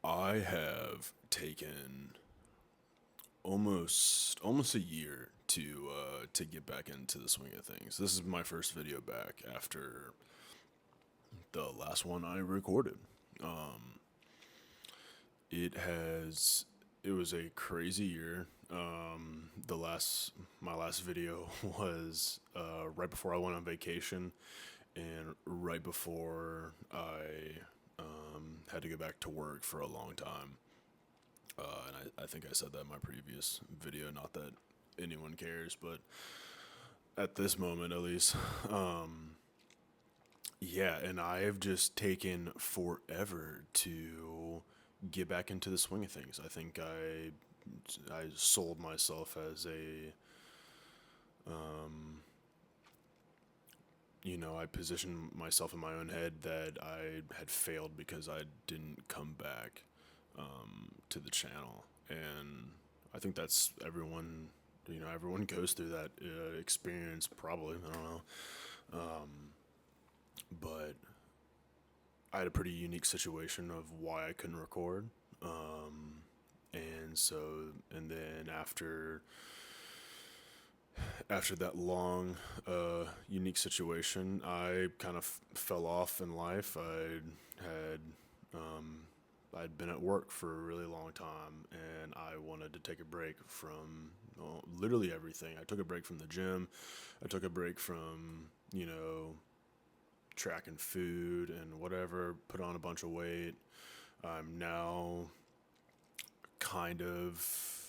I have taken almost a year to get back into the swing of things. This is my first video back after the last one I recorded. It was a crazy year. The last My last video was right before I went on vacation, and right before I had to go back to work for a long time. And I think I said that in my previous video. Not that anyone cares, but at this moment, at least, yeah. And I have just taken forever to get back into the swing of things. I think I sold myself as I positioned myself in my own head that I had failed because I didn't come back to the channel. And I think that's everyone. Everyone goes through that experience. Probably, I don't know, but I had a pretty unique situation of why I couldn't record. And so, and then after that long, unique situation, I kind of fell off in life. Had I'd been at work for a really long time, and I wanted to take a break from literally everything. I took a break from the gym. I took a break from tracking food and whatever. Put on a bunch of weight. I'm now kind of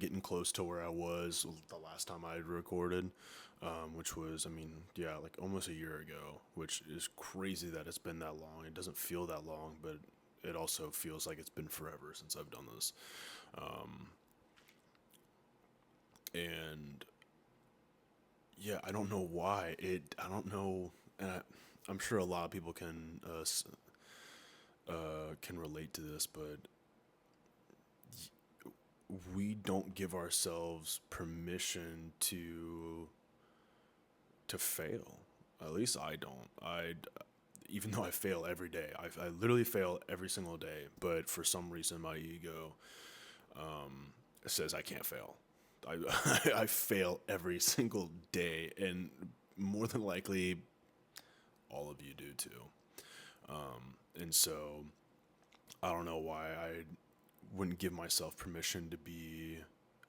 getting close to where I was the last time I had recorded, which was, I mean, yeah, like almost a year ago, which is crazy that it's been that long. It doesn't feel that long, but it also feels like it's been forever since I've done this. And yeah, I don't know why. I don't know, and I'm sure a lot of people can relate to this, but we don't give ourselves permission to fail. At least I don't. Even though I fail every day, I literally fail every single day. But for some reason, my ego says I can't fail. I fail every single day, and more than likely, all of you do too. And so I don't know why I wouldn't give myself permission to be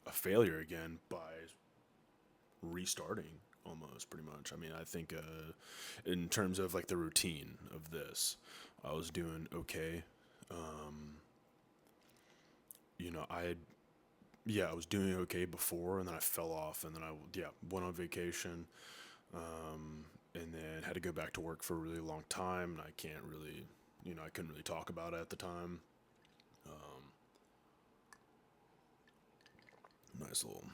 a failure again by restarting almost pretty much. I mean, I think in terms of like the routine of this, I was doing okay. I had, yeah, I was doing okay before, and then I fell off, and then went on vacation, and then had to go back to work for a really long time, and I couldn't really talk about it at the time. Nice little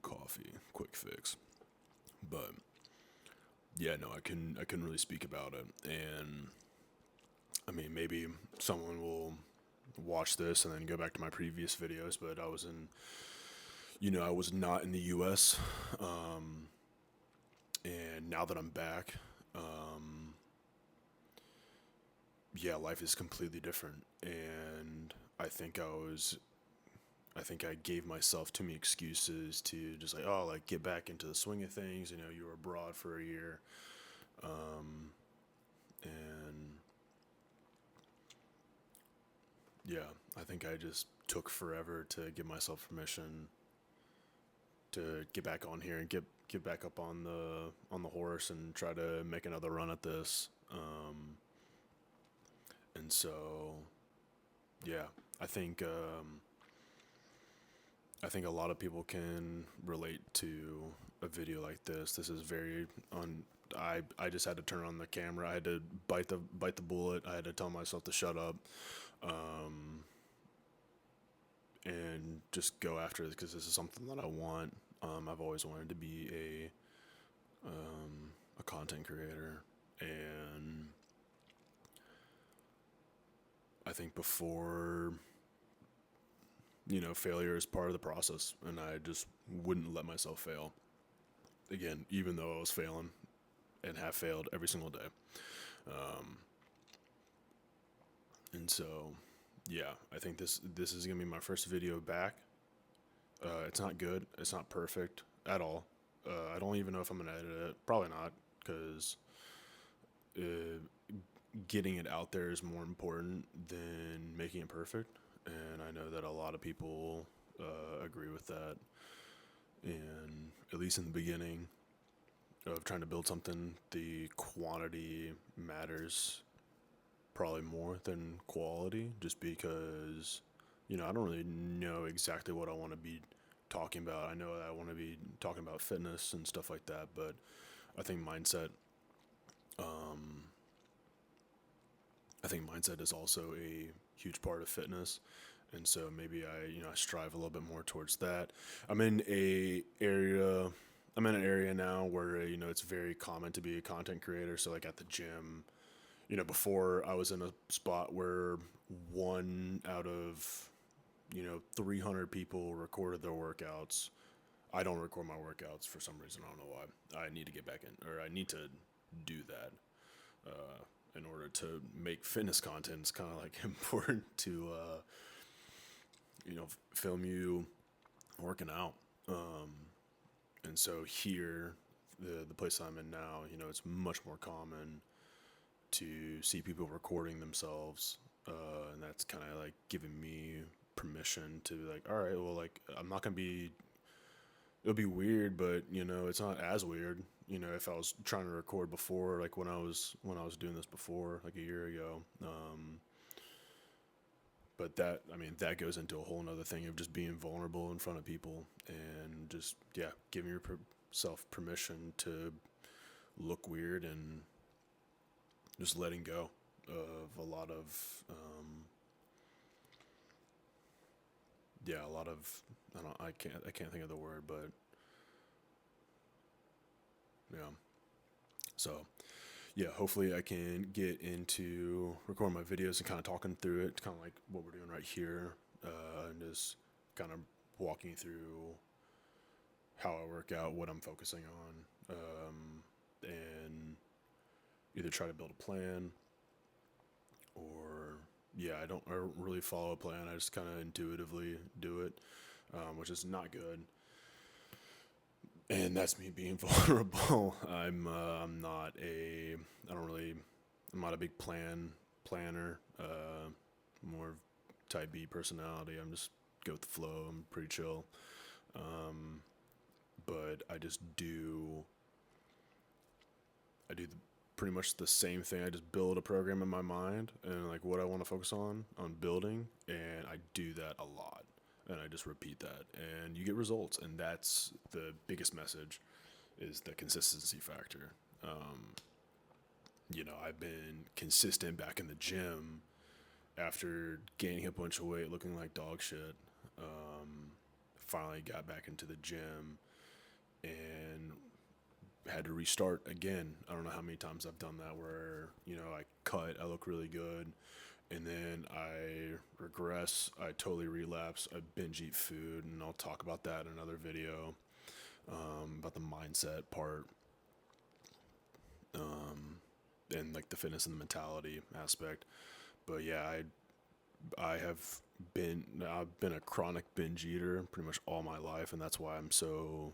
coffee, quick fix. But yeah, no, I couldn't really speak about it. And I mean, maybe someone will watch this and then go back to my previous videos, but I was not in the US. And now that I'm back, yeah, life is completely different. And I think I gave myself too many excuses to just like, oh, like get back into the swing of things. You were abroad for a year. And yeah, I think I just took forever to give myself permission to get back on here and get back up on the horse and try to make another run at this. And so yeah, I think I think a lot of people can relate to a video like this. This is very on. I just had to turn on the camera. I had to bite the bullet. I had to tell myself to shut up, and just go after this because this is something that I want. I've always wanted to be a content creator, and I think before failure is part of the process, and I just wouldn't let myself fail again, even though I was failing and have failed every single day. And so, yeah, I think this is gonna be my first video back. It's not good. It's not perfect at all. I don't even know if I'm gonna edit it. Probably not, because uh, getting it out there is more important than making it perfect. And I know that a lot of people agree with that. And at least in the beginning of trying to build something, the quantity matters probably more than quality, just because I don't really know exactly what I want to be talking about. I know I want to be talking about fitness and stuff like that, but I think mindset um, I think mindset is also a huge part of fitness, and so maybe I strive a little bit more towards that. I'm in a area. I'm in an area now where it's very common to be a content creator. So like at the gym, before I was in a spot where one out of 300 people recorded their workouts. I don't record my workouts for some reason. I don't know why. I need to get back in, or I need to do that in order to make fitness content. It's kind of like important to film you working out. And so here, the place I'm in now, it's much more common to see people recording themselves, and that's kind of like giving me permission to be like, all right, well, like I'm not gonna be. It'll be weird, but it's not as weird. If I was trying to record before, like when I was doing this before, like a year ago. But that goes into a whole nother thing of just being vulnerable in front of people and just giving yourself permission to look weird and just letting go of a lot of a lot of I can't think of the word, but yeah. So yeah, hopefully I can get into recording my videos and kind of talking through it, kind of like what we're doing right here, and just kind of walking through how I work out, what I'm focusing on, and either try to build a plan or I don't really follow a plan. I just kind of intuitively do it, which is not good. And that's me being vulnerable. I don't really, I'm not a big planner. More type B personality. I'm just go with the flow. I'm pretty chill. But pretty much the same thing. I just build a program in my mind and like what I want to focus on building, and I do that a lot. And I just repeat that, and you get results, and that's the biggest message, is the consistency factor. I've been consistent back in the gym after gaining a bunch of weight, looking like dog shit. Finally got back into the gym and had to restart again. I don't know how many times I've done that where, I look really good, and then I regress, I totally relapse, I binge eat food, and I'll talk about that in another video, about the mindset part, and like the fitness and the mentality aspect. But yeah, I've been a chronic binge eater pretty much all my life, and that's why I'm so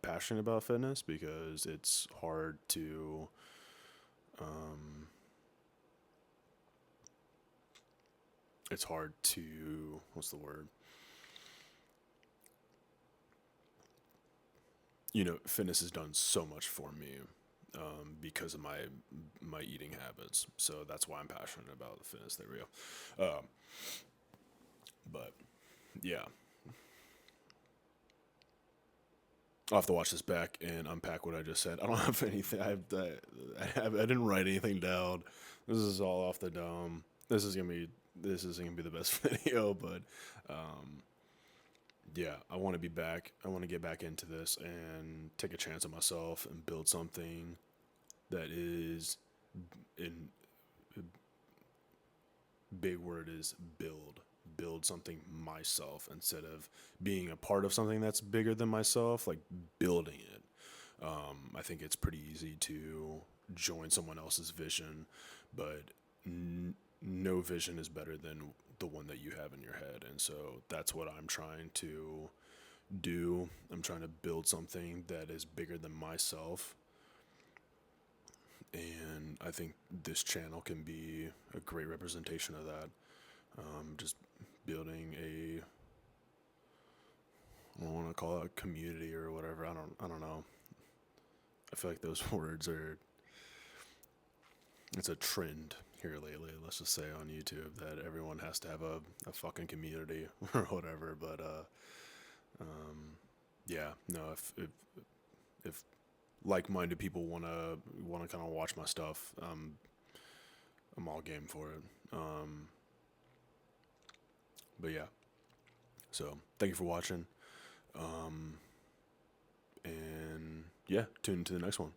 passionate about fitness, because it's hard to what's the word, fitness has done so much for me, because of my eating habits. So that's why I'm passionate about the fitness. There we go. But yeah, I'll have to watch this back and unpack what I just said. I don't have anything. I didn't write anything down. This is all off the dome. This isn't gonna be the best video, but I want to be back. I want to get back into this and take a chance on myself and build something that is, in big word is build something myself, instead of being a part of something that's bigger than myself, like building it. I think it's pretty easy to join someone else's vision, but no vision is better than the one that you have in your head. And so that's what I'm trying to do. I'm trying to build something that is bigger than myself. And I think this channel can be a great representation of that. Just building a, I don't want to call it a community or whatever. I don't know. I feel like those words are, it's a trend here lately, let's just say on YouTube, that everyone has to have a fucking community or whatever. But yeah, no, if like-minded people wanna kind of watch my stuff, I'm all game for it. But yeah, so thank you for watching, and yeah, tune into the next one.